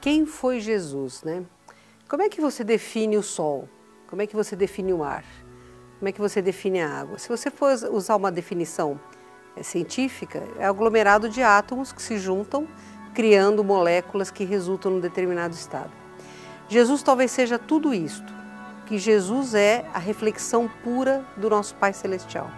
Quem foi Jesus, né? Como é que você define o sol? Como é que você define o ar? Como é que você define a água? Se você for usar uma definição científica, é o aglomerado de átomos que se juntam, criando moléculas que resultam num determinado estado. Jesus talvez seja tudo isto, que Jesus é a reflexão pura do nosso Pai Celestial.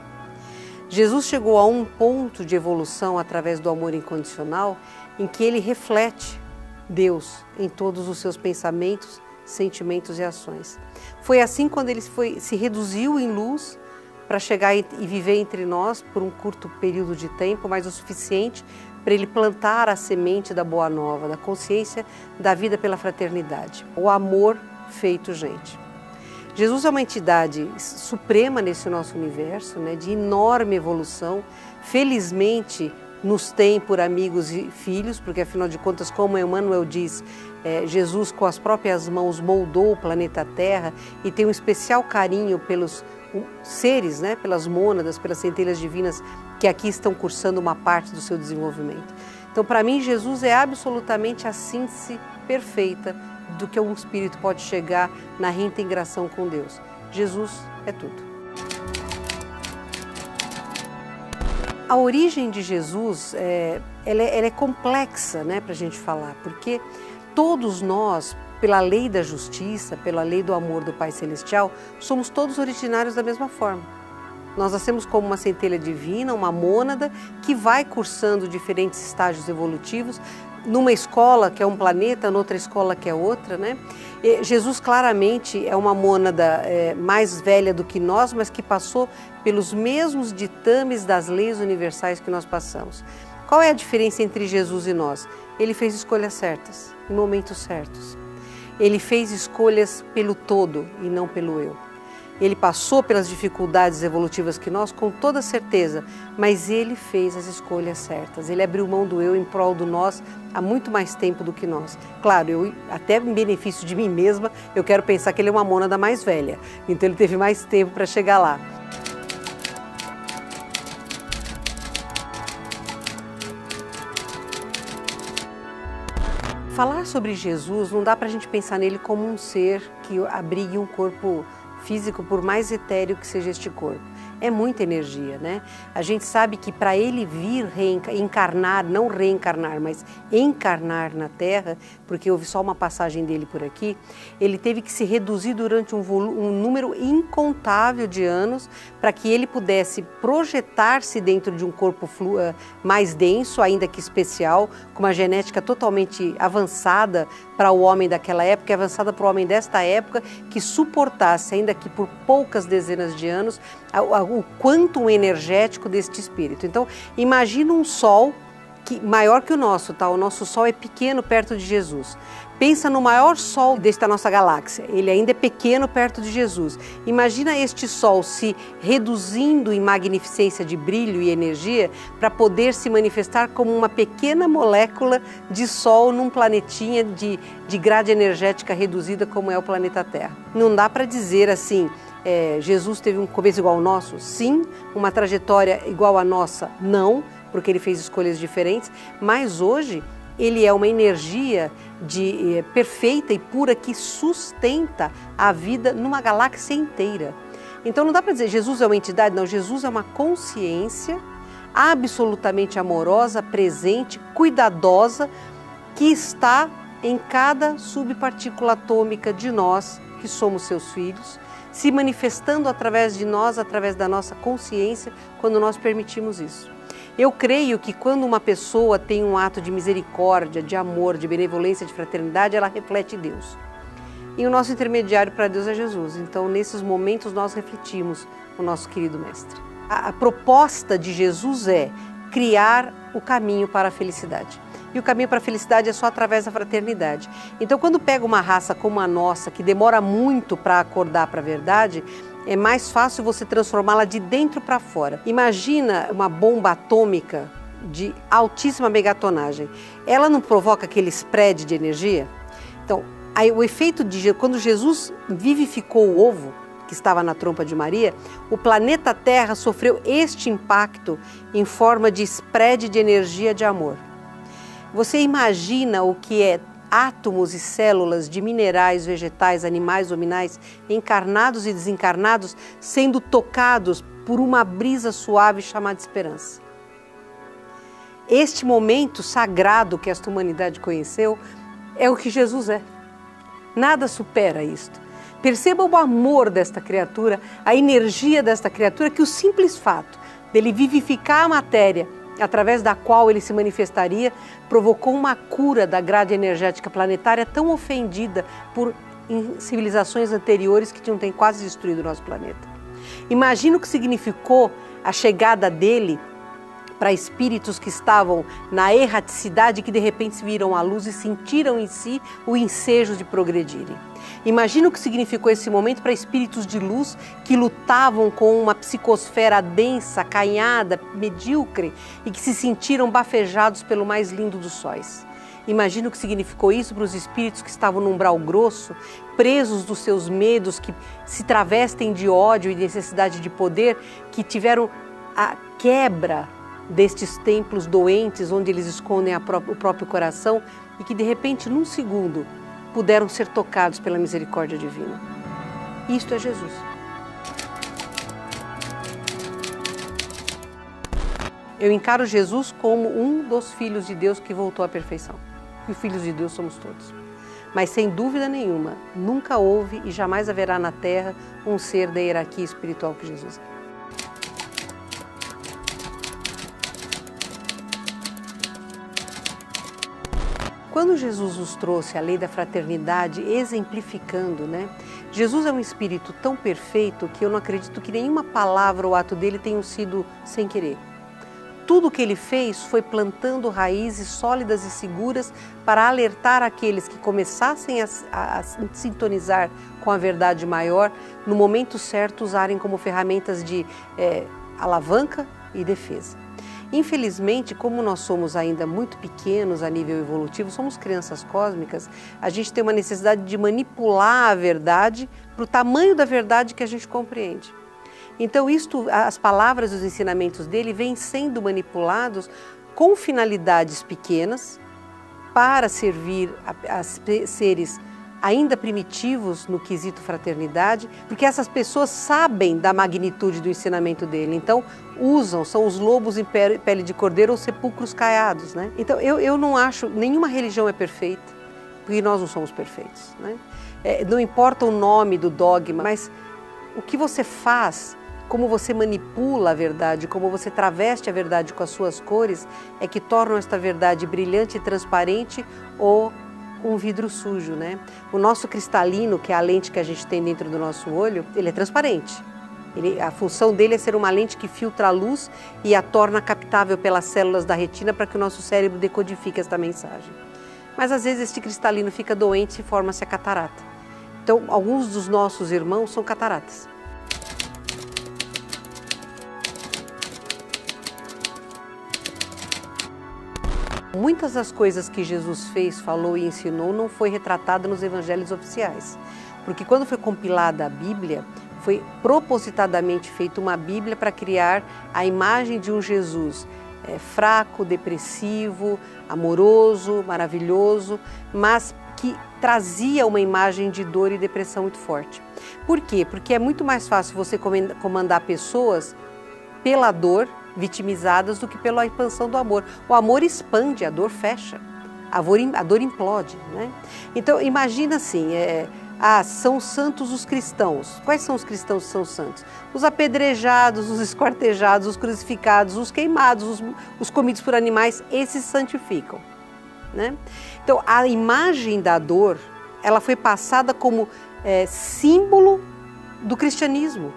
Jesus chegou a um ponto de evolução através do amor incondicional em que ele reflete Deus em todos os seus pensamentos, sentimentos e ações. Foi assim quando ele se reduziu em luz para chegar e viver entre nós por um curto período de tempo, mas o suficiente para ele plantar a semente da boa nova, da consciência da vida pela fraternidade, o amor feito gente. Jesus é uma entidade suprema nesse nosso universo, né, de enorme evolução. Felizmente, nos tem por amigos e filhos, porque afinal de contas, como Emmanuel diz, Jesus com as próprias mãos moldou o planeta Terra e tem um especial carinho pelos seres, né, pelas mônadas, pelas centelhas divinas que aqui estão cursando uma parte do seu desenvolvimento. Então, para mim, Jesus é absolutamente a síntese perfeita do que um espírito pode chegar na reintegração com Deus. Jesus é tudo. A origem de Jesus ela é complexa, né, para a gente falar, porque todos nós, pela lei da justiça, pela lei do amor do Pai Celestial, somos todos originários da mesma forma. Nós nascemos como uma centelha divina, uma mônada, que vai cursando diferentes estágios evolutivos, numa escola que é um planeta, noutra escola que é outra, né? Jesus claramente é uma mônada mais velha do que nós, mas que passou pelos mesmos ditames das leis universais que nós passamos. Qual é a diferença entre Jesus e nós? Ele fez escolhas certas, em momentos certos. Ele fez escolhas pelo todo e não pelo eu. Ele passou pelas dificuldades evolutivas que nós, com toda certeza, mas ele fez as escolhas certas. Ele abriu mão do eu em prol do nós há muito mais tempo do que nós. Claro, eu até em benefício de mim mesma, eu quero pensar que ele é uma mônada mais velha, então ele teve mais tempo para chegar lá. Falar sobre Jesus não dá para a gente pensar nele como um ser que abrigue um corpo físico, por mais etéreo que seja este corpo. É muita energia, né? A gente sabe que para ele vir encarnar, não reencarnar, mas encarnar na Terra, porque houve só uma passagem dele por aqui, ele teve que se reduzir durante um número incontável de anos para que ele pudesse projetar-se dentro de um corpo mais denso, ainda que especial, com uma genética totalmente avançada para o homem daquela época, avançada para o homem desta época, que suportasse, ainda que por poucas dezenas de anos, o quantum energético deste espírito. Então, imagina um sol maior que o nosso, tá? O nosso sol é pequeno perto de Jesus. Pensa no maior sol desta nossa galáxia, ele ainda é pequeno perto de Jesus. Imagina este sol se reduzindo em magnificência de brilho e energia para poder se manifestar como uma pequena molécula de sol num planetinha de grade energética reduzida como é o planeta Terra. Não dá para dizer assim, Jesus teve um começo igual ao nosso? Sim. Uma trajetória igual à nossa? Não, porque ele fez escolhas diferentes, mas hoje ele é uma energia perfeita e pura que sustenta a vida numa galáxia inteira. Então não dá para dizer Jesus é uma entidade, não, Jesus é uma consciência absolutamente amorosa, presente, cuidadosa, que está em cada subpartícula atômica de nós, que somos seus filhos, se manifestando através de nós, através da nossa consciência, quando nós permitimos isso. Eu creio que quando uma pessoa tem um ato de misericórdia, de amor, de benevolência, de fraternidade, ela reflete Deus. E o nosso intermediário para Deus é Jesus. Então, nesses momentos, nós refletimos o nosso querido Mestre. A proposta de Jesus é criar o caminho para a felicidade. E o caminho para a felicidade é só através da fraternidade. Então, quando pega uma raça como a nossa, que demora muito para acordar para a verdade, é mais fácil você transformá-la de dentro para fora. Imagina uma bomba atômica de altíssima megatonagem. Ela não provoca aquele spread de energia? Então, aí, o efeito quando Jesus vivificou o ovo, que estava na trompa de Maria, o planeta Terra sofreu este impacto em forma de spread de energia de amor. Você imagina o que é átomos e células de minerais, vegetais, animais, hominais, encarnados e desencarnados, sendo tocados por uma brisa suave chamada esperança. Este momento sagrado que esta humanidade conheceu é o que Jesus é. Nada supera isto. Perceba o amor desta criatura, a energia desta criatura, que o simples fato dele vivificar a matéria, através da qual ele se manifestaria, provocou uma cura da grade energética planetária tão ofendida por civilizações anteriores que tinham quase destruído o nosso planeta. Imagina o que significou a chegada dele para espíritos que estavam na erraticidade, que de repente se viram à luz e sentiram em si o ensejo de progredirem. Imagina o que significou esse momento para espíritos de luz que lutavam com uma psicosfera densa, acanhada, medíocre e que se sentiram bafejados pelo mais lindo dos sóis. Imagina o que significou isso para os espíritos que estavam no umbral grosso, presos dos seus medos, que se travestem de ódio e necessidade de poder, que tiveram a quebra destes templos doentes, onde eles escondem o próprio coração e que de repente, num segundo, puderam ser tocados pela misericórdia divina. Isto é Jesus. Eu encaro Jesus como um dos filhos de Deus que voltou à perfeição. E filhos de Deus somos todos. Mas sem dúvida nenhuma, nunca houve e jamais haverá na Terra um ser da hierarquia espiritual que Jesus é. Quando Jesus nos trouxe a lei da fraternidade, exemplificando, Jesus é um espírito tão perfeito que eu não acredito que nenhuma palavra ou ato dele tenha sido sem querer. Tudo o que ele fez foi plantando raízes sólidas e seguras para alertar aqueles que começassem a sintonizar com a verdade maior, no momento certo usarem como ferramentas de alavanca e defesa. Infelizmente, como nós somos ainda muito pequenos a nível evolutivo, somos crianças cósmicas, a gente tem uma necessidade de manipular a verdade para o tamanho da verdade que a gente compreende. Então, as palavras e os ensinamentos dele vêm sendo manipulados com finalidades pequenas para servir a seres ainda primitivos no quesito fraternidade, porque essas pessoas sabem da magnitude do ensinamento dele, então são os lobos em pele de cordeiro ou sepulcros caiados, Então eu não acho, nenhuma religião é perfeita, porque nós não somos perfeitos, Não importa o nome do dogma, mas o que você faz, como você manipula a verdade, como você traveste a verdade com as suas cores, é que tornam esta verdade brilhante e transparente ou um vidro sujo, O nosso cristalino, que é a lente que a gente tem dentro do nosso olho, ele é transparente. A função dele é ser uma lente que filtra a luz e a torna captável pelas células da retina para que o nosso cérebro decodifique esta mensagem. Mas às vezes este cristalino fica doente e forma-se a catarata. Então, alguns dos nossos irmãos são cataratas. Muitas das coisas que Jesus fez, falou e ensinou não foi retratada nos evangelhos oficiais. Porque quando foi compilada a Bíblia, foi propositadamente feita uma Bíblia para criar a imagem de um Jesus fraco, depressivo, amoroso, maravilhoso, mas que trazia uma imagem de dor e depressão muito forte. Por quê? Porque é muito mais fácil você comandar pessoas pela dor, vitimizadas, do que pela expansão do amor. O amor expande, a dor fecha, a dor implode, Então imagina assim, são santos os cristãos. Quais são os cristãos que são santos? Os apedrejados, os esquartejados, os crucificados, os queimados, os comidos por animais, esses santificam, Então a imagem da dor, ela foi passada como símbolo do cristianismo.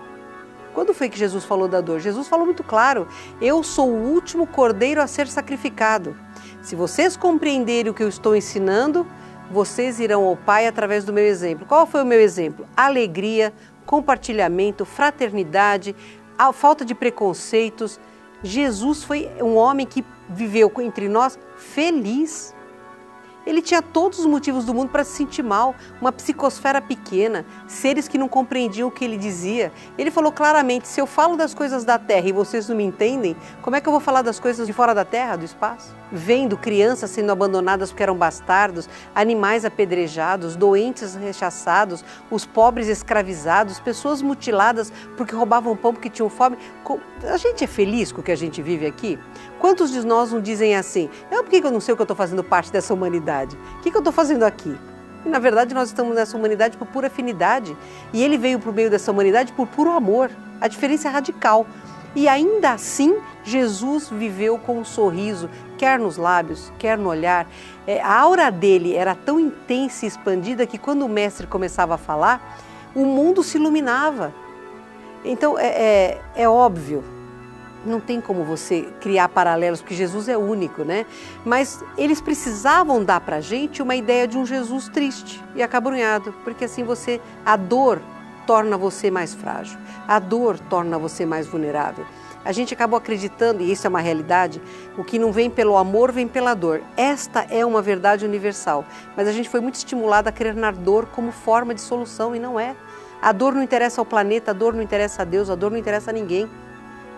Quando foi que Jesus falou da dor? Jesus falou muito claro: eu sou o último cordeiro a ser sacrificado. Se vocês compreenderem o que eu estou ensinando, vocês irão ao Pai através do meu exemplo. Qual foi o meu exemplo? Alegria, compartilhamento, fraternidade, a falta de preconceitos. Jesus foi um homem que viveu entre nós feliz. Ele tinha todos os motivos do mundo para se sentir mal, uma psicosfera pequena, seres que não compreendiam o que ele dizia. Ele falou claramente, se eu falo das coisas da terra e vocês não me entendem, como é que eu vou falar das coisas de fora da terra, do espaço? Vendo crianças sendo abandonadas porque eram bastardos, animais apedrejados, doentes rechaçados, os pobres escravizados, pessoas mutiladas porque roubavam pão porque tinham fome. A gente é feliz com o que a gente vive aqui? Quantos de nós não dizem assim, por que eu não sei o que eu estou fazendo parte dessa humanidade? O que eu estou fazendo aqui? E, na verdade, nós estamos nessa humanidade por pura afinidade. E ele veio para o meio dessa humanidade por puro amor. A diferença é radical. E ainda assim, Jesus viveu com um sorriso, quer nos lábios, quer no olhar. A aura dele era tão intensa e expandida que quando o mestre começava a falar, o mundo se iluminava. Então, é óbvio. Não tem como você criar paralelos, porque Jesus é único, né? Mas eles precisavam dar para a gente uma ideia de um Jesus triste e acabrunhado, porque assim a dor torna você mais frágil, a dor torna você mais vulnerável. A gente acabou acreditando, e isso é uma realidade, o que não vem pelo amor vem pela dor. Esta é uma verdade universal, mas a gente foi muito estimulado a crer na dor como forma de solução e não é. A dor não interessa ao planeta, a dor não interessa a Deus, a dor não interessa a ninguém.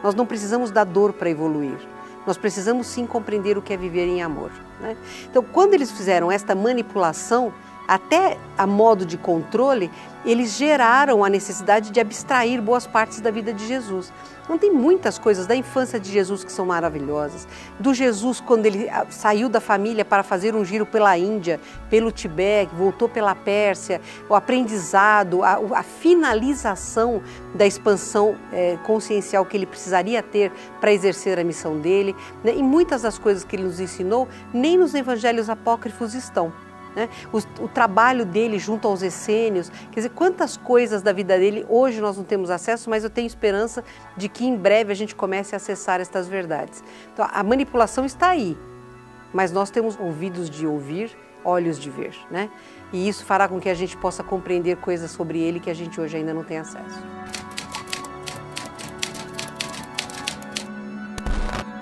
Nós não precisamos da dor para evoluir, nós precisamos sim compreender o que é viver em amor, né? Então, quando eles fizeram esta manipulação, até a modo de controle, eles geraram a necessidade de abstrair boas partes da vida de Jesus. Não tem muitas coisas da infância de Jesus que são maravilhosas, do Jesus quando ele saiu da família para fazer um giro pela Índia, pelo Tibete, voltou pela Pérsia, o aprendizado, a finalização da expansão consciencial que ele precisaria ter para exercer a missão dele, né? E muitas das coisas que ele nos ensinou nem nos evangelhos apócrifos estão. O trabalho dele junto aos essênios, quer dizer, quantas coisas da vida dele hoje nós não temos acesso, mas eu tenho esperança de que em breve a gente comece a acessar estas verdades. Então, a manipulação está aí, mas nós temos ouvidos de ouvir, olhos de ver, né? E isso fará com que a gente possa compreender coisas sobre ele que a gente hoje ainda não tem acesso.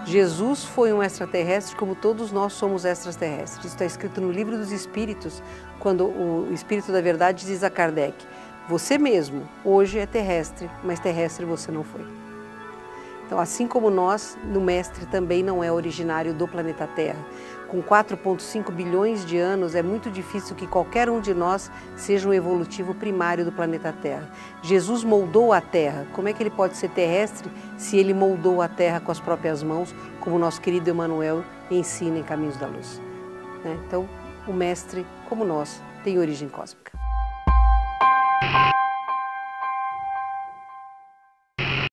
Jesus foi um extraterrestre como todos nós somos extraterrestres. Isso está escrito no Livro dos Espíritos, quando o Espírito da Verdade diz a Kardec, você mesmo hoje é terrestre, mas terrestre você não foi. Então, assim como nós, no Mestre também não é originário do planeta Terra. Com 4,5 bilhões de anos, é muito difícil que qualquer um de nós seja um evolutivo primário do planeta Terra. Jesus moldou a Terra. Como é que ele pode ser terrestre se ele moldou a Terra com as próprias mãos, como o nosso querido Emmanuel ensina em Caminhos da Luz? Então, o Mestre, como nós, tem origem cósmica.